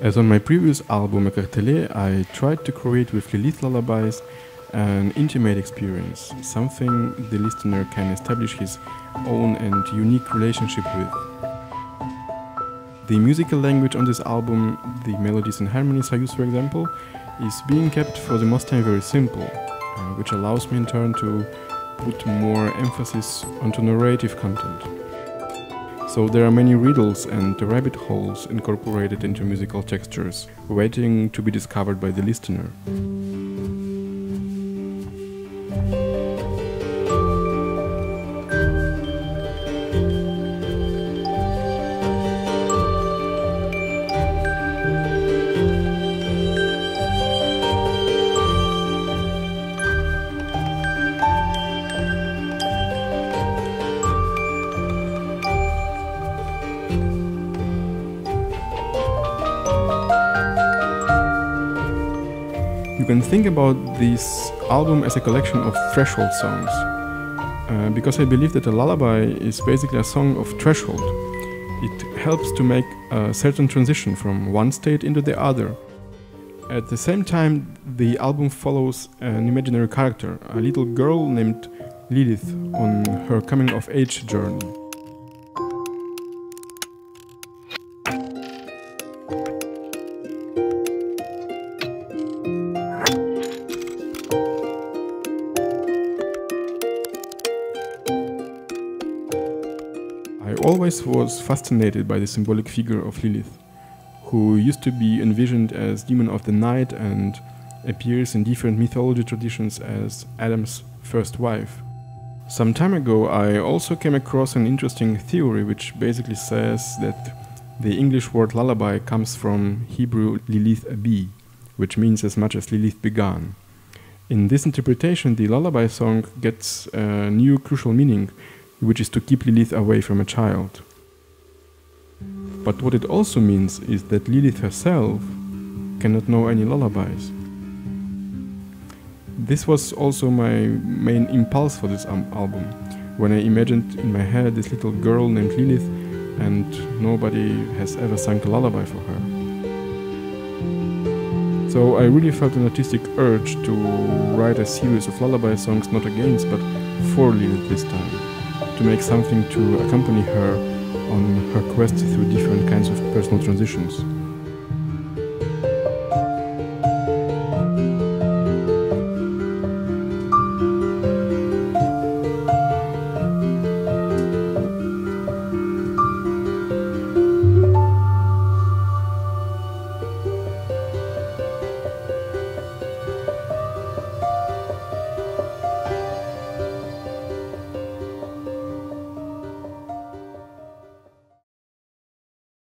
As on my previous album, Écartelé, I tried to create with Lilith lullabies an intimate experience, something the listener can establish his own and unique relationship with. The musical language on this album, the melodies and harmonies I use for example, is being kept for the most time very simple, which allows me in turn to put more emphasis onto narrative content. So there are many riddles and rabbit holes incorporated into musical textures, waiting to be discovered by the listener. You can think about this album as a collection of threshold songs, because I believe that a lullaby is basically a song of threshold. It helps to make a certain transition from one state into the other. At the same time, the album follows an imaginary character, a little girl named Lilith, on her coming-of-age journey. I always was fascinated by the symbolic figure of Lilith, who used to be envisioned as demon of the night and appears in different mythology traditions as Adam's first wife. Some time ago I also came across an interesting theory which basically says that the English word lullaby comes from Hebrew Lilith Abi, which means as much as Lilith began. In this interpretation, the lullaby song gets a new crucial meaning, which is to keep Lilith away from a child. But what it also means is that Lilith herself cannot know any lullabies. This was also my main impulse for this album, when I imagined in my head this little girl named Lilith and nobody has ever sung a lullaby for her. So I really felt an artistic urge to write a series of lullaby songs not against but for Lilith this time, to make something to accompany her on her quest through different kinds of personal transitions.